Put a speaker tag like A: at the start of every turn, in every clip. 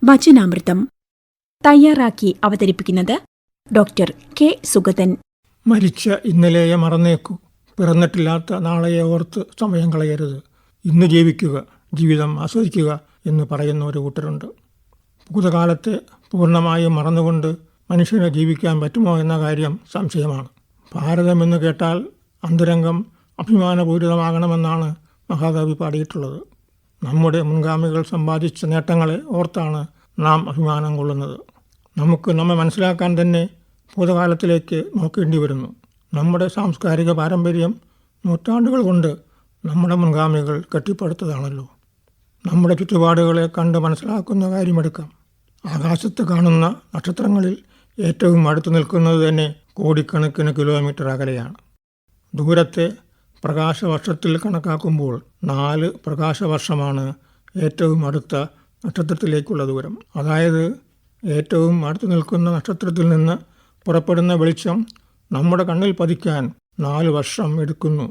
A: വചനാമൃതം തയ്യാറാക്കി അവതരിപ്പിക്കുന്നത് doctor K Sugathan.
B: മരിച്ച ഇന്നലെയെ മറന്നേക്കൂ, പിറന്നിട്ടില്ലാത്ത നാളെയെ ഓർത്ത് സമയം കളയരുത്, ഇന്ന് ജീവിക്കുക, ജീവിതം ആസ്വദിക്കുക എന്ന് പറയുന്ന ഒരു കൂട്ടരുണ്ട്. ഭൂതകാലത്തെ പൂർണ്ണമായും മറന്നുകൊണ്ട് മനുഷ്യന് ജീവിക്കാൻ പറ്റുമോ എന്ന കാര്യം സംശയമാണ്. ഭാരതമെന്ന് കേട്ടാൽ അന്തരംഗം അഭിമാനപൂരിതമാകണമെന്നാണ് മഹാകവി പാടിയിട്ടുള്ളത്. നമ്മുടെ മുൻഗാമികൾ സമ്പാദിച്ച നേട്ടങ്ങളെ ഓർത്താണ് നാം അഭിമാനം കൊള്ളുന്നത്. നമുക്ക് നമ്മെ മനസ്സിലാക്കാൻ തന്നെ ഭൂതകാലത്തിലേക്ക് നോക്കേണ്ടി വരുന്നു. നമ്മുടെ സാംസ്കാരിക പാരമ്പര്യം നൂറ്റാണ്ടുകൾ കൊണ്ട് നമ്മുടെ മുൻഗാമികൾ കെട്ടിപ്പടുത്തതാണല്ലോ. നമ്മുടെ ചുറ്റുപാടുകളെ കണ്ട് മനസ്സിലാക്കുന്ന കാര്യമെടുക്കാം. ആകാശത്ത് കാണുന്ന നക്ഷത്രങ്ങളിൽ ഏറ്റവും അടുത്ത് നിൽക്കുന്നത് തന്നെ കോടിക്കണക്കിന് കിലോമീറ്റർ അകലെയാണ്. ദൂരത്തെ പ്രകാശവർഷത്തിൽ കണക്കാക്കുമ്പോൾ 4 പ്രകാശവർഷമാണ് ഏറ്റവും അടുത്ത നക്ഷത്രത്തിലേക്കുള്ള ദൂരം. അതായത് ഏറ്റവും അടുത്ത് നിൽക്കുന്ന നക്ഷത്രത്തിൽ നിന്ന് പുറപ്പെടുന്ന വെളിച്ചം നമ്മുടെ കണ്ണിൽ പതിക്കാൻ 4 വർഷം എടുക്കുന്നു.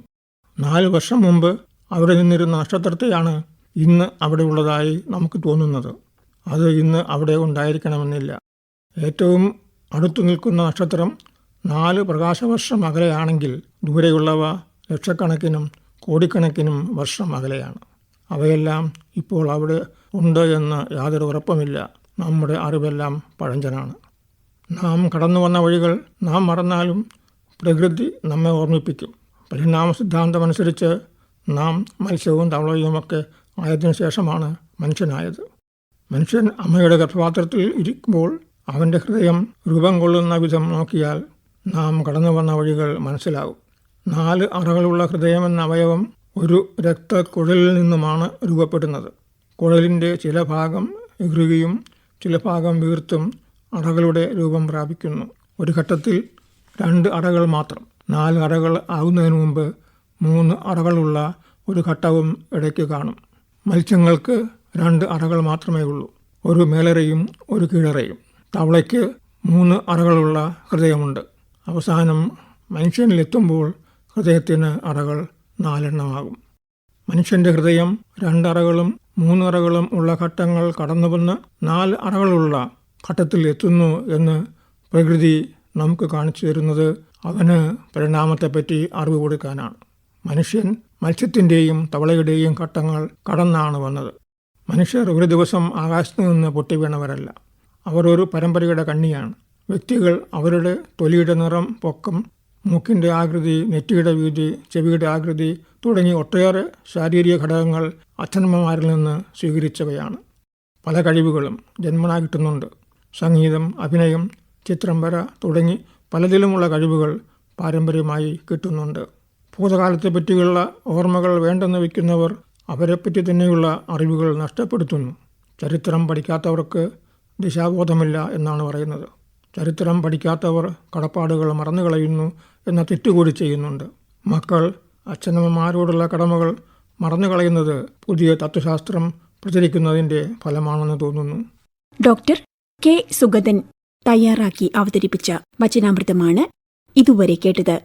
B: 4 വർഷം മുമ്പ് അവിടെ നിന്നിരുന്ന നക്ഷത്രത്തെയാണ് ഇന്ന് അവിടെ ഉള്ളതായി നമുക്ക് തോന്നുന്നത്. അത് ഇന്ന് അവിടെ ഉണ്ടായിരിക്കണമെന്നില്ല. ഏറ്റവും അടുത്തു നിൽക്കുന്ന നക്ഷത്രം 4 പ്രകാശവർഷം അകലെയാണെങ്കിൽ ദൂരെയുള്ളവ ലക്ഷക്കണക്കിനും കോടിക്കണക്കിനും വർഷം അകലെയാണ്. അവയെല്ലാം ഇപ്പോൾ അവിടെ ഉണ്ട് എന്ന് യാതൊരു ഉറപ്പുമില്ല. നമ്മുടെ അറിവെല്ലാം പഴഞ്ചനാണ്. നാം കടന്നു വന്ന വഴികൾ നാം മറന്നാലും പ്രകൃതി നമ്മെ ഓർമ്മിപ്പിക്കും. പരിണാമ സിദ്ധാന്തമനുസരിച്ച് നാം മത്സ്യവും തവളയുമൊക്കെ ആയതിനു ശേഷമാണ് മനുഷ്യനായത്. മനുഷ്യൻ അമ്മയുടെ ഗർഭപാത്രത്തിൽ ഇരിക്കുമ്പോൾ അവൻ്റെ ഹൃദയം രൂപം കൊള്ളുന്ന വിധം നോക്കിയാൽ നാം കടന്നു വന്ന വഴികൾ മനസ്സിലാവും. 4 അറകളുള്ള ഹൃദയമെന്ന അവയവം ഒരു രക്തക്കുഴലിൽ നിന്നുമാണ് രൂപപ്പെടുന്നത്. കുഴലിൻ്റെ ചില ഭാഗം ഇറുകിയും ചില ഭാഗം വീർത്തും അറകളുടെ രൂപം പ്രാപിക്കുന്നു. ഒരു ഘട്ടത്തിൽ 2 അറകൾ മാത്രം. 4 അറകൾ ആകുന്നതിന് മുമ്പ് 3 അറകളുള്ള ഒരു ഘട്ടവും ഇടയ്ക്ക് കാണും. മത്സ്യങ്ങൾക്ക് 2 അറകൾ മാത്രമേ ഉള്ളൂ, ഒരു മേലറയും ഒരു കീഴറയും. തവളയ്ക്ക് 3 അറകളുള്ള ഹൃദയമുണ്ട്. അവസാനം മനുഷ്യനിലെത്തുമ്പോൾ ഹൃദയത്തിന് അറകൾ 4 എണ്ണമാകും. മനുഷ്യൻ്റെ ഹൃദയം 2 അറകളും 3 അറകളും ഉള്ള ഘട്ടങ്ങൾ കടന്നുവന്ന് 4 അറകളുള്ള ഘട്ടത്തിൽ എത്തുന്നു എന്ന് പ്രകൃതി നമുക്ക് കാണിച്ചു തരുന്നത് അവന് പരിണാമത്തെപ്പറ്റി അറിവ് കൊടുക്കാനാണ്. മനുഷ്യൻ മത്സ്യത്തിൻ്റെയും തവളയുടെയും ഘട്ടങ്ങൾ കടന്നാണ് വന്നത്. മനുഷ്യർ ഒരു ദിവസം ആകാശത്ത് നിന്ന് പൊട്ടി വീണവരല്ല. അവർ ഒരു പരമ്പരയുടെ കണ്ണിയാണ്. വ്യക്തികൾ അവരുടെ തൊലിയുടെ നിറം, പൊക്കം, മൂക്കിൻ്റെ ആകൃതി, നെറ്റിയുടെ വീതി, ചെവിയുടെ ആകൃതി തുടങ്ങി ഒട്ടേറെ ശാരീരിക ഘടകങ്ങൾ അച്ഛനമ്മമാരിൽ നിന്ന് സ്വീകരിച്ചവയാണ്. പല കഴിവുകളും ജന്മനാ കിട്ടുന്നുണ്ട്. സംഗീതം, അഭിനയം, ചിത്രം വര തുടങ്ങി പലതിലുമുള്ള കഴിവുകൾ പാരമ്പര്യമായി കിട്ടുന്നുണ്ട്. ഭൂതകാലത്തെ പറ്റിയുള്ള ഓർമ്മകൾ വേണ്ടെന്ന് വയ്ക്കുന്നവർ അവരെപ്പറ്റി തന്നെയുള്ള അറിവുകൾ നഷ്ടപ്പെടുത്തുന്നു. ചരിത്രം പഠിക്കാത്തവർക്ക് ദിശാബോധമില്ല എന്നാണ് പറയുന്നത്. ചരിത്രം പഠിക്കാത്തവർ കടപ്പാടുകൾ മറന്നു കളയുന്നു എന്ന തെറ്റുകൂടി ചെയ്യുന്നുണ്ട്. മക്കൾ അച്ഛനമ്മമാരോടുള്ള കടമകൾ മറന്നു കളയുന്നത് പുതിയ തത്വശാസ്ത്രം പ്രചരിക്കുന്നതിൻ്റെ ഫലമാണെന്ന് തോന്നുന്നു.
A: ഡോക്ടർ കെ സുഗതൻ തയ്യാറാക്കി അവതരിപ്പിച്ച വചനാമൃതമാണ് ഇതുവരെ കേട്ടത്.